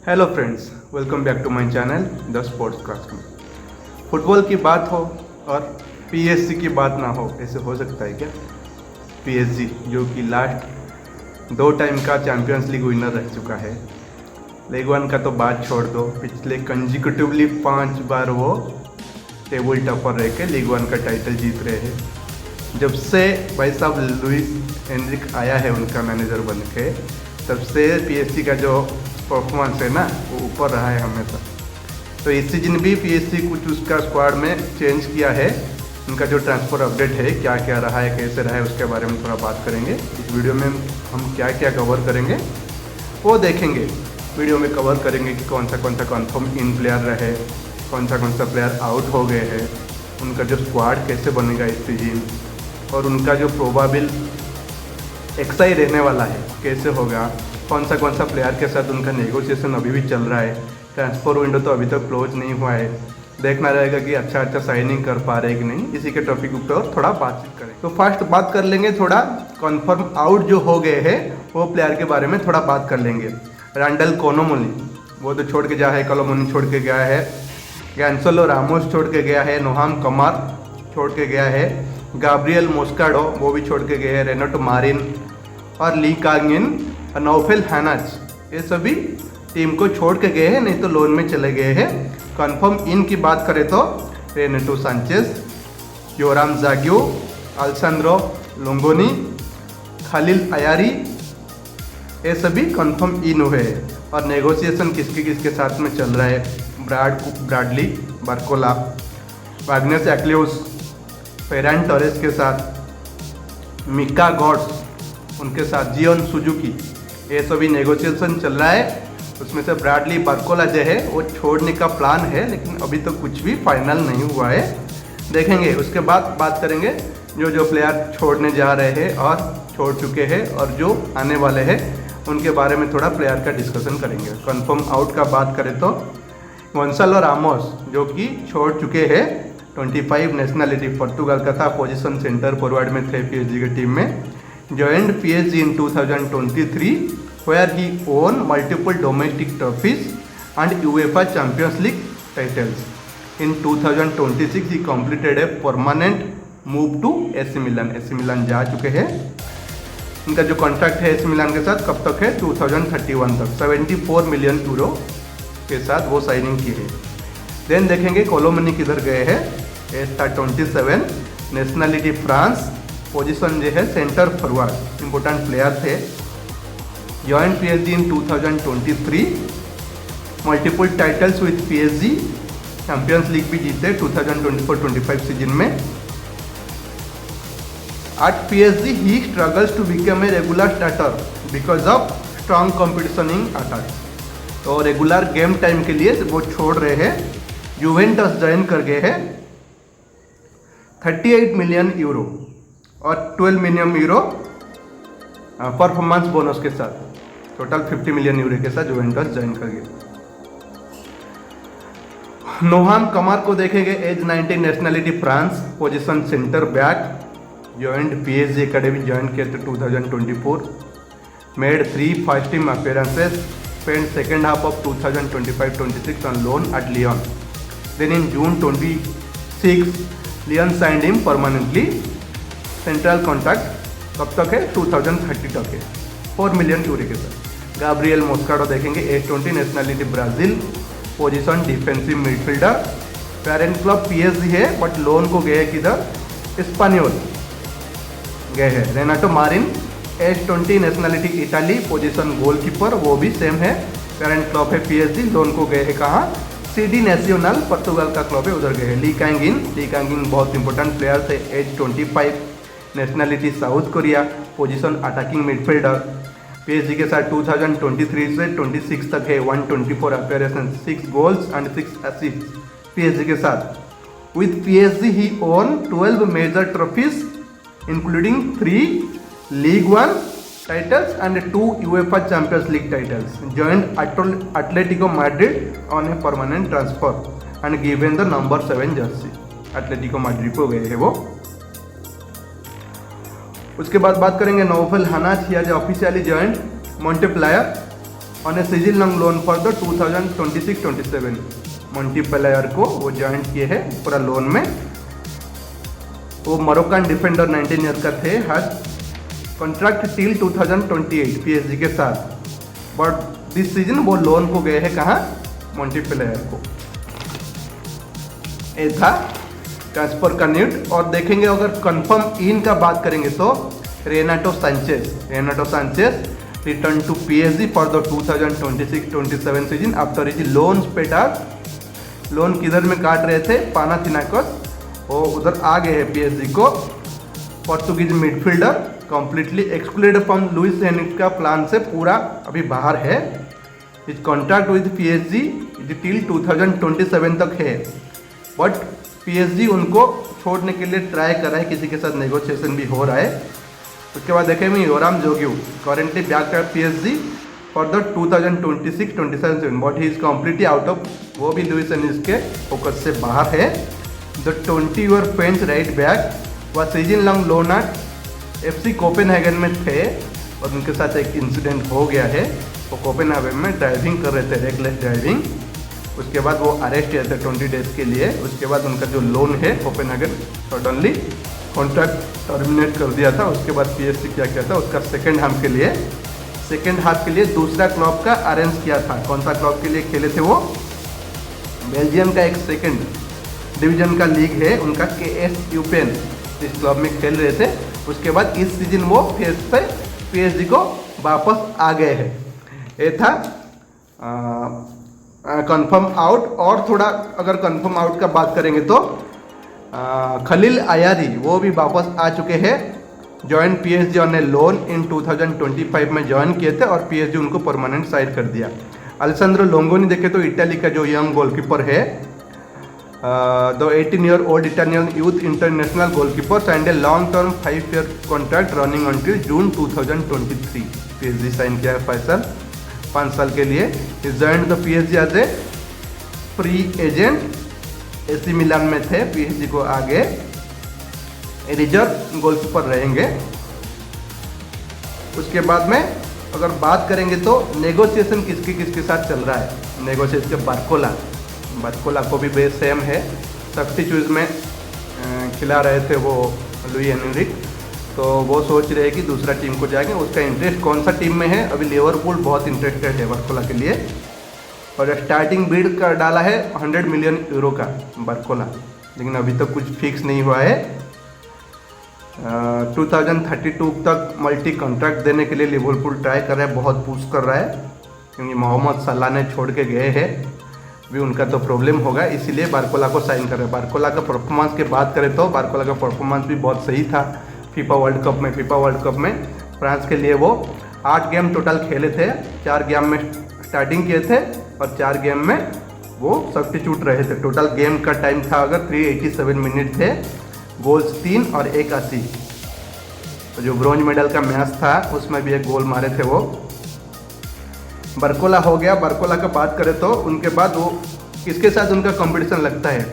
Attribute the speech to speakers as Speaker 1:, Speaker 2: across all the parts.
Speaker 1: Hello friends, welcome back to my channel the sports classroom. Football की बात हो और पीएसजी की बात ना हो, ऐसे हो सकता है क्या? पीएसजी जो कि लास्ट 2 टाइम का चैम्पियंस लीग विनर रह चुका है। लीग 1 का तो बात छोड़ दो, पिछले कंजिक्यूटिवली 5 बार वो टेबल टॉपर रह के लीग 1 का टाइटल जीत रहे हैं। जब से भाई साहब लुइस एनरिक आया है उनका मैनेजर बन के, तब से पीएसजी का जो परफॉर्मेंस है ना वो ऊपर रहा है हमेशा। तो इस सीजन भी पीएसजी कुछ उसका स्क्वाड में चेंज किया है। उनका जो ट्रांसफ़र अपडेट है, क्या क्या रहा है, कैसे रहा है, उसके बारे में थोड़ा बात करेंगे। इस वीडियो में हम क्या क्या कवर करेंगे वो देखेंगे। वीडियो में कवर करेंगे कि कौन सा कन्फर्म इन प्लेयर रहे, कौन सा प्लेयर आउट हो गए हैं, उनका जो स्क्वाड कैसे बनेगा इस सीजन, और उनका जो प्रोबेबल एक्साई रहने वाला है कैसे होगा, कौन सा प्लेयर के साथ उनका नेगोशिएशन अभी भी चल रहा है। ट्रांसफ़र विंडो तो अभी तक क्लोज नहीं हुआ है, देखना रहेगा कि अच्छा साइनिंग कर पा रहे कि नहीं। इसी के टॉपिक ऊपर थोड़ा बातचीत करें। तो फर्स्ट बात कर लेंगे, थोड़ा कन्फर्म आउट जो हो गए हैं वो प्लेयर के बारे में थोड़ा बात कर लेंगे। रैंडल कोलोमुनी वो तो छोड़ के जा है, कोलोमुनी छोड़ के गया है, गैंसोलो रामोस छोड़ के गया है, नोहाम कमार छोड़ के गया है, गाब्रियल मोस्काडो वो भी छोड़ के गए हैं, रेनाटो मारिन और ली कांगिन, नौफेल हैनाच, ये सभी टीम को छोड़ के गए हैं, नहीं तो लोन में चले गए हैं। कंफर्म इन की बात करें तो रेनेटो सांचेज, योराम जाग्यो, अल्सांद्रो लोंगोनी, खालिल अयारी, ये सभी कंफर्म इन हुए हैं। और नेगोशिएशन किसके साथ में चल रहा है? ब्राडली बार्कोला, वाग्नेस एक्लियोस, फेरान टोरेस के साथ, मिका गॉड्स उनके साथ, जियोन सुजुकी, ये सभी नेगोशिएशन चल रहा है। उसमें से ब्राडली बार्कोला जो है वो छोड़ने का प्लान है, लेकिन अभी तो कुछ भी फाइनल नहीं हुआ है, देखेंगे। उसके बाद बात करेंगे जो प्लेयर छोड़ने जा रहे हैं और छोड़ चुके हैं और जो आने वाले हैं उनके बारे में थोड़ा प्लेयर का डिस्कशन करेंगे। कंफर्म आउट का बात करें तो गोंसालो रामोस जो कि छोड़ चुके हैं, 25 नेशनलिटी, पोर्तुगाल का था, पोजीशन सेंटर फॉरवर्ड में थे पीएसजी की टीम में। Joined PSG in 2023 where he won multiple domestic trophies and UEFA Champions League titles. In 2026 he completed a permanent move to AC Milan. AC Milan जा चुके हैं। इनका जो कॉन्ट्रैक्ट है AC Milan के साथ कब तक है? 2031 तक, 74 मिलियन यूरो के साथ वो साइनिंग की है। देन देखेंगे कोलोमुनी किधर गए हैं। एज था 27, नेशनलिटी फ्रांस, पोजीशन जो है सेंटर फॉरवर्ड, इंपॉर्टेंट प्लेयर थे। Join PSG in 2023, multiple titles with PSG, Champions League भी जीते 2024-25 सीजन में। At PSG he struggles to become a regular starter because of strong competition in attack. तो regular game time के लिए वो छोड़ रहे हैं। यूवेंटस ज्वाइन कर गए हैं, 38 मिलियन यूरो और 12 मिलियन यूरो परफॉर्मेंस बोनस के साथ, टोटल 50 मिलियन यूरो के साथ जुवेंटस ज्वाइन कर गए। नोहाम कमार को देखेंगे, age 19, nationality France, position centre back, joined PSG academy join किया था 2024, made 3 first team appearances, spend second half of 2025-26 on loan at Lyon. Then in June 26 Lyon signed him permanently, central contract कब तक है? 2030 तक है, 4 million euro के साथ। Gabriel Moscardo देखेंगे, age 20, nationality Brazil, position defensive midfielder, parent club PSG है but loan को गए किधर? स्पेनियोल गए हैं। Renato Marin, age 20, nationality Italy, position goalkeeper, वो भी सेम है, पेरेंट क्लब है पीएसजी, लोन को गए हैं कहाँ? सीडी नेशनल, पोर्तुगाल का क्लब है, उधर गए हैं। ली कांगिन बहुत इंपॉर्टेंट प्लेयर थे, age 25, nationality South Korea, position attacking midfielder, PSG के साथ 2023 से 26 तक है, 124 appearance, 6 goals and 6 assist PSG के साथ। With PSG he won 12 major trophies including 3 league 1 titles and 2 UEFA Champions League titles. Joined Atletico Madrid on a permanent transfer and given the number 7 jersey. Atletico Madrid को गए हैं वो। उसके बाद बात करेंगे Naoufel Hanache, he has officially joined Montpellier on a season long loan for the 2026-27। Montpellier को वो ज्वाइन किए हैं पूरा लोन में। वो मोरक्कन डिफेंडर 19 ईयर का थे, हैज कॉन्ट्रैक्ट टिल 2028 पीएसजी के साथ, बट दिस सीजन वो लोन को गए हैं कहाँ, मोंटीपेलायर को। ये था ट्रांसफर का न्यूज। और देखेंगे अगर कंफर्म इन का बात करेंगे तो Renato Sanchez return to PSG for the 2026-27 season after his loan paid off. Loan किधर में काट रहे थे, पानाथिनाइकोस, वो उधर आ गए हैं पीएसजी को। Portuguese midfielder completely excluded from Luis Enrique का प्लान से पूरा अभी बाहर है। इस कॉन्ट्रैक्ट विद पीएसजी टिल 2027 तक है, बट पीएसजी उनको छोड़ने के लिए ट्राई कर रहा है, किसी के साथ नेगोशिएशन भी हो रहा है। उसके बाद देखेंगे Yoram Zague currently back at PSG for the 2026-27 but he is completely out of, वो भी लुइस एनरिके फोकस से बाहर है। The 20-year French right back वह season long loan at FC Copenhagen में थे और उनके साथ एक इंसिडेंट हो गया है। वो कोपेनहेगन में ड्राइविंग कर रहे थे, रेकलेस ड्राइविंग। उसके बाद वो अरेस्ट किए थे 20 डेज के लिए। उसके बाद उनका जो लोन है कोपेनहेगन सडनली कॉन्ट्रैक्ट टर्मिनेट कर दिया था। उसके बाद पीएसजी क्या किया था, उसका सेकेंड हाफ के लिए दूसरा क्लब का अरेंज किया था। कौन सा क्लब के लिए खेले थे वो, बेल्जियम का एक सेकेंड डिवीजन का लीग है उनका, केएस यूपेन, इस क्लब में खेल रहे थे। उसके बाद इस सीजन वो फिर से पीएसजी को वापस आ गए हैं। ये था कंफर्म आउट। और थोड़ा अगर कंफर्म आउट का बात करेंगे तो खलील आयारी वो भी वापस आ चुके हैं। Join PSG on A loan in 2025 में ज्वाइन किए थे और पीएसजी उनको परमानेंट साइड कर दिया। अलेसैंड्रो लोंगोनी देखे तो इटली का जो यंग गोलकीपर है, the 18-year old Italian youth international goalkeeper signed a long term 5-year contract running until June 2023। PSG sign किया है 5 साल के लिए। Joined the PSG as a free agent, AC Milan में थे, पीएसजी को आगे रिजर्व गोलकीपर रहेंगे। उसके बाद में अगर बात करेंगे तो नेगोशिएशन किसके साथ चल रहा है, नेगोशिएशन बारकोला को भी बेस सेम है। सब्स्टिट्यूट में खिला रहे थे वो लुई एनरिक, तो वो सोच रहे हैं कि दूसरा टीम को जाएंगे। उसका इंटरेस्ट कौन सा टीम में है, अभी लिवरपूल बहुत इंटरेस्टेड है बारकोला के लिए। और स्टार्टिंग बिड का डाला है 100 मिलियन यूरो का बारकोला, लेकिन अभी तक कुछ फिक्स नहीं हुआ है। 2032 तक मल्टी कॉन्ट्रैक्ट देने के लिए लिवरपूल ट्राई कर रहा है, बहुत पुश कर रहा है, क्योंकि मोहम्मद सलाह ने छोड़ के गए हैं, भी उनका तो प्रॉब्लम होगा, इसीलिए बारकोला को साइन कर रहे हैं। बारकोला का परफॉर्मेंस की बात करें तो बारकोला का परफॉर्मेंस भी बहुत सही था फीफा वर्ल्ड कप में फ्रांस के लिए। वो 8 गेम टोटल खेले थे, 4 गेम में स्टार्टिंग किए थे और 4 गेम में वो सब्स्टिट्यूट रहे थे। टोटल गेम का टाइम था अगर 387 मिनट थे, गोल्स 3 और 1 असिस्ट। तो जो ब्रॉन्ज मेडल का मैच था उसमें भी 1 गोल मारे थे वो। बारकोला हो गया। बारकोला का बात करें तो उनके बाद वो किसके साथ उनका कंपटीशन लगता है,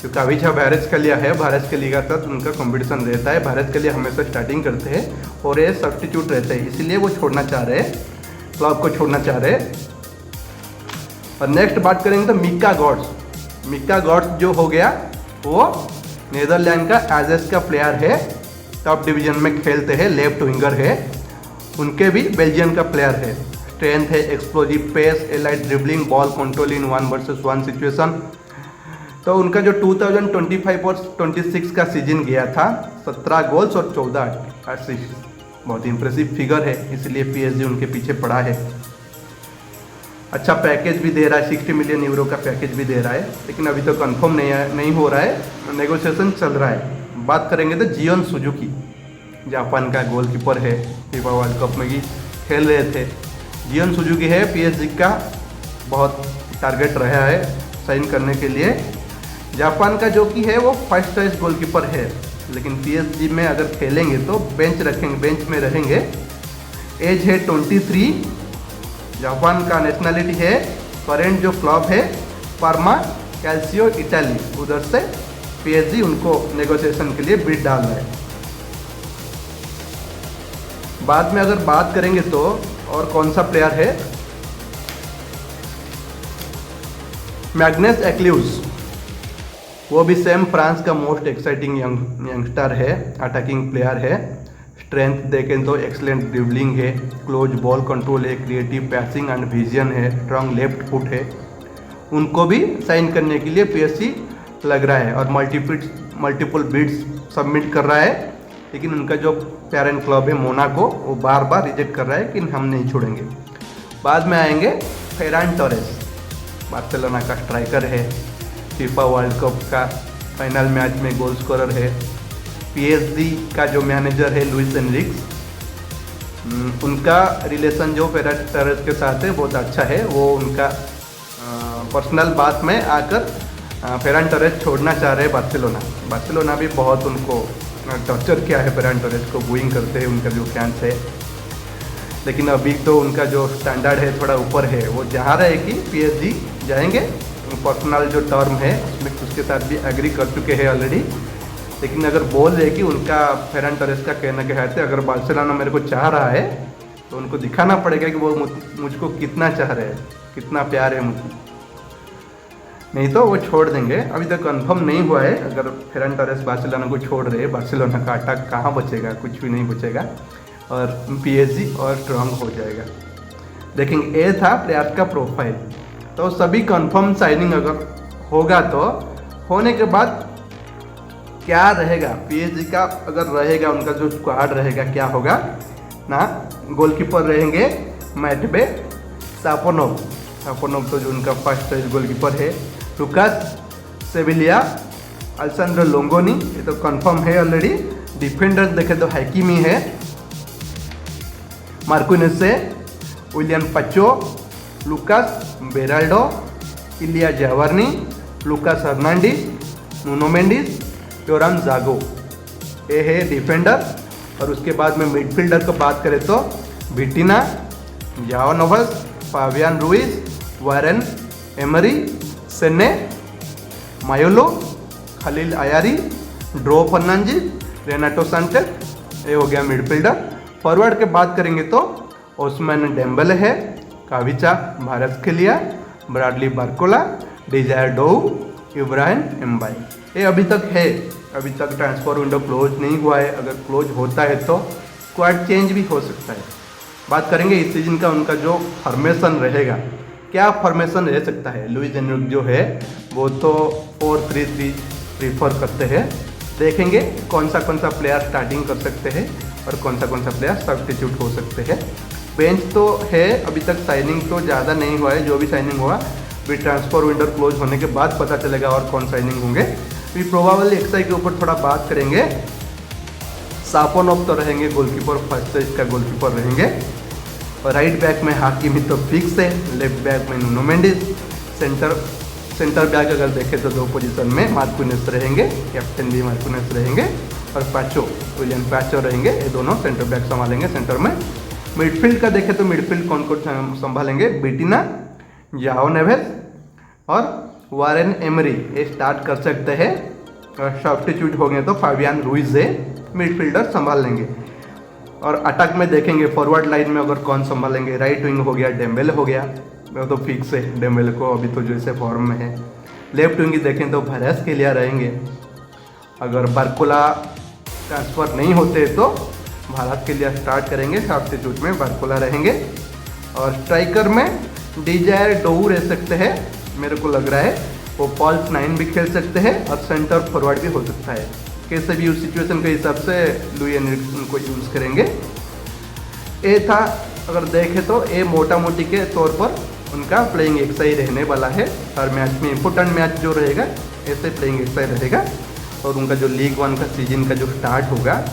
Speaker 1: जो काविचा भारत के लिए है, भारत के लिए का साथ उनका कंपटीशन रहता है। भारत के लिए हमेशा स्टार्टिंग करते हैं और ये सब्स्टिट्यूट रहते हैं, इसीलिए वो छोड़ना चाह रहे हैं, क्लब को छोड़ना चाह रहे हैं। और नेक्स्ट बात करेंगे तो मिक्का गॉड्स जो हो गया वो नीदरलैंड का एजेस का प्लेयर है, टॉप डिवीजन में खेलते हैं, लेफ्ट विंगर है। उनके भी बेल्जियम का प्लेयर है, स्ट्रेंथ है, explosive pace, elite dribbling, ball control in 1 versus 1 situation. तो उनका जो 2025 और 26 का सीजन गया था, 17 गोल्स और 14 असिस्ट, बहुत इंप्रेसिव फिगर है, इसलिए पीएसजी उनके पीछे पड़ा है। अच्छा पैकेज भी दे रहा है, 60 मिलियन यूरो का पैकेज भी दे रहा है, लेकिन अभी तो कंफर्म नहीं हो रहा है, नेगोशिएशन चल रहा है। बात करेंगे तो जियोन सुजुकी, जापान का गोलकीपर है, फीफा वर्ल्ड कप में भी खेल रहे थे। जियोन सुजुकी है, पीएसजी का बहुत टारगेट रहा है साइन करने के लिए। जापान का जो कि है वो फर्स्ट चॉइस गोलकीपर है, लेकिन पीएसजी में अगर खेलेंगे तो बेंच में रहेंगे। एज है 23, जापान का नेशनलिटी है, करेंट जो क्लब है पार्मा कैल्सियो इटाली, उधर से पीएसजी उनको नेगोशिएशन के लिए बिड डाल रहा है। बाद में अगर बात करेंगे तो और कौन सा प्लेयर है, मैग्नस एक्लिव्स, वो भी सेम फ्रांस का मोस्ट एक्साइटिंग यंगस्टर है, अटैकिंग प्लेयर है। स्ट्रेंथ देखें तो एक्सलेंट ड्रिबलिंग है, क्लोज बॉल कंट्रोल है, क्रिएटिव पैसिंग एंड विजन है, स्ट्रॉन्ग लेफ्ट फुट है। उनको भी साइन करने के लिए पीएसजी लग रहा है और मल्टीपल बिड्स सबमिट कर रहा है, लेकिन उनका जो पेरेंट क्लब है मोनाको वो बार बार रिजेक्ट कर रहा है कि हम नहीं छोड़ेंगे। बाद में आएंगे फेरान टोरेस, बार्सिलोना का स्ट्राइकर है, फीफा वर्ल्ड कप का फाइनल मैच में गोल स्कोरर है। पीएसजी का जो मैनेजर है लुइस एनरिक्स, उनका रिलेशन जो फेरान टोरेस के साथ है बहुत अच्छा है। वो उनका पर्सनल बात में आकर फेरान टोरेस छोड़ना चाह रहे हैं बार्सिलोना भी बहुत उनको टॉर्चर किया है, फेरान टोरेस को बूइंग करते हैं उनका जो फैंस है। लेकिन अभी तो उनका जो स्टैंडर्ड है थोड़ा ऊपर है, वो चाह रहे हैं कि पीएसजी जाएंगे। पर्सनल जो टर्म है उसमें उसके साथ भी एग्री कर चुके हैं ऑलरेडी। लेकिन अगर बोल रहे कि उनका फेरान टोरेस का कहना क्या है, अगर बार्सिलोना मेरे को चाह रहा है तो उनको दिखाना पड़ेगा कि वो मुझको कितना चाह रहे हैं, कितना प्यार है मुझको, नहीं तो वो छोड़ देंगे। अभी तक कंफर्म नहीं हुआ है। अगर फेरान टोरेस बार्सिलोना को छोड़ रहे, बार्सिलोना का अटैक कहाँ बचेगा, कुछ भी नहीं बचेगा और पीएसजी और स्ट्रांग हो जाएगा। देखेंगे ये था प्लेयर्स का प्रोफाइल। तो सभी कंफर्म साइनिंग अगर होगा तो होने के बाद क्या रहेगा पीएसजी का, अगर रहेगा उनका जो स्क्वाड रहेगा क्या होगा ना। गोलकीपर रहेंगे मैटबे सापोनोव तो जो उनका फर्स्ट चॉइस गोलकीपर है। लुकास सेविलिया, अलेसैंड्रो लोंगोनी, ये तो कंफर्म है ऑलरेडी। डिफेंडर देखे तो हैकिमी है, मार्कुनेस से, विलियन पचो, Lucas Beraldo, Illia Zabarnyi, Lucas Hernandez, Nuno Mendes, Yoram Zague, ये है डिफेंडर। और उसके बाद में मिडफील्डर को बात करें तो Vitinha, Joao Neves, Fabian Ruiz, Warren Emery, Senny, Mayulu, Khalil Ayari, Dro Fernandez, Renato Sanches, ये हो गया मिडफील्डर। फॉरवर्ड के बात करेंगे तो ओस्मान डेम्बेले है, काविचा भारतस्केलिया, ब्राडली बार्कोला, डिजायर डोउ, इब्राहिम एम्बाई, ये अभी तक है। अभी तक ट्रांसफर विंडो क्लोज नहीं हुआ है। अगर क्लोज होता है तो स्क्वाड चेंज भी हो सकता है। बात करेंगे इस सीजन का उनका जो फॉर्मेशन रहेगा, क्या फॉर्मेशन रह सकता है। लुइस एनरिक जो है वो तो 4-3-3 प्रीफर करते हैं। देखेंगे कौन सा प्लेयर स्टार्टिंग कर सकते हैं और कौन सा प्लेयर सब्स्टिट्यूट हो सकते हैं। बेंच तो है, अभी तक साइनिंग तो ज़्यादा नहीं हुआ है। जो भी साइनिंग हुआ भी ट्रांसफर विंडो क्लोज होने के बाद पता चलेगा और कौन साइनिंग होंगे। भी प्रोबेबली एक्सआई के ऊपर थोड़ा बात करेंगे। सापोनोव तो रहेंगे गोलकीपर, फर्स्ट चॉइस का गोलकीपर रहेंगे। और राइट बैक में हाकिमी तो फिक्स है, लेफ्ट बैक में नूनो मेंडिस, सेंटर बैक अगर देखें तो 2 पोजीशन में मार्कुनेस रहेंगे, कैप्टन भी मार्कुनेस रहेंगे और विलियन पैचो रहेंगे। ये दोनों सेंटर बैक संभालेंगे सेंटर में। मिडफील्ड का देखें तो मिडफील्ड कौन कौन संभालेंगे, बिटिना, जाओ नेवेस और वारेन एमरी, ये स्टार्ट कर सकते हैं। और सब्स्टिट्यूट हो गए तो फाबियान रुइस मिडफील्डर संभाल लेंगे। और अटैक में देखेंगे फॉरवर्ड लाइन में अगर कौन संभालेंगे, राइट विंग हो गया डेम्बेले हो गया, वो तो फिक्स है डेम्बेले को, अभी तो जैसे फॉर्म में है। लेफ्ट विंग देखें तो भारतस्केलिया रहेंगे। अगर बार्कोला ट्रांसफ़र नहीं होते तो भारतस्केलिया स्टार्ट करेंगे, सब्स्टिट्यूट में बार्कोला रहेंगे। और स्ट्राइकर में डिजायर डोउ रह सकते हैं, मेरे को लग रहा है वो फॉल्स 9 भी खेल सकते हैं और सेंटर फॉरवर्ड भी हो सकता है। कैसे भी उस सिचुएशन के हिसाब से लुइस एनरिक उनको यूज़ करेंगे। ये था अगर देखें तो ये मोटा मोटी के तौर पर उनका प्लेइंग एक्सरसाइज रहने वाला है। हर मैच में इंपॉर्टेंट मैच जो रहेगा ऐसे प्लेइंग एक्सरसाइज रहेगा। और उनका जो लीग 1 का सीजन का जो स्टार्ट होगा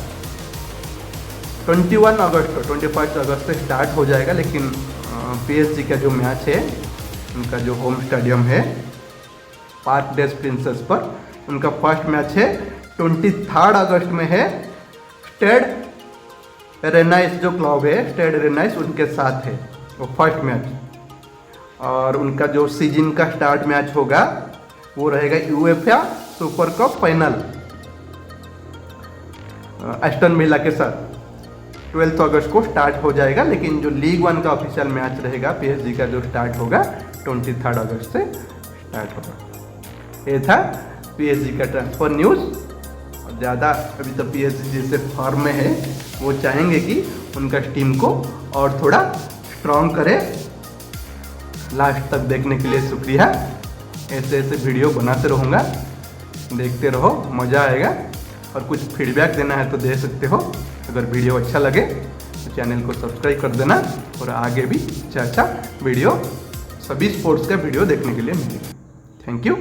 Speaker 1: 21 अगस्त से स्टार्ट हो जाएगा। लेकिन पीएसजी का जो मैच है, उनका जो होम स्टेडियम है पार्क डेस प्रिंसेस पर, उनका फर्स्ट मैच है 23 अगस्त में है। स्टेड रेनाइस जो क्लब है, स्टेड रेनाइस उनके साथ है वो फर्स्ट मैच। और उनका जो सीजन का स्टार्ट मैच होगा वो रहेगा UEFA super cup final Aston villa के साथ 12 अगस्त को स्टार्ट हो जाएगा। लेकिन जो लीग 1 का ऑफिशियल मैच रहेगा पीएसजी का जो स्टार्ट होगा 23 अगस्त से स्टार्ट होगा। ये था PSG का ट्रांसफर न्यूज़। और ज़्यादा अभी तो PSG जैसे फॉर्म में है, वो चाहेंगे कि उनका टीम को और थोड़ा स्ट्रॉन्ग करे। लास्ट तक देखने के लिए शुक्रिया। ऐसे ऐसे वीडियो बनाते रहूँगा, देखते रहो, मज़ा आएगा। और कुछ फीडबैक देना है तो दे सकते हो। अगर वीडियो अच्छा लगे तो चैनल को सब्सक्राइब कर देना और आगे भी अच्छा अच्छा वीडियो, सभी स्पोर्ट्स का वीडियो देखने के लिए मिलेगा। Thank you.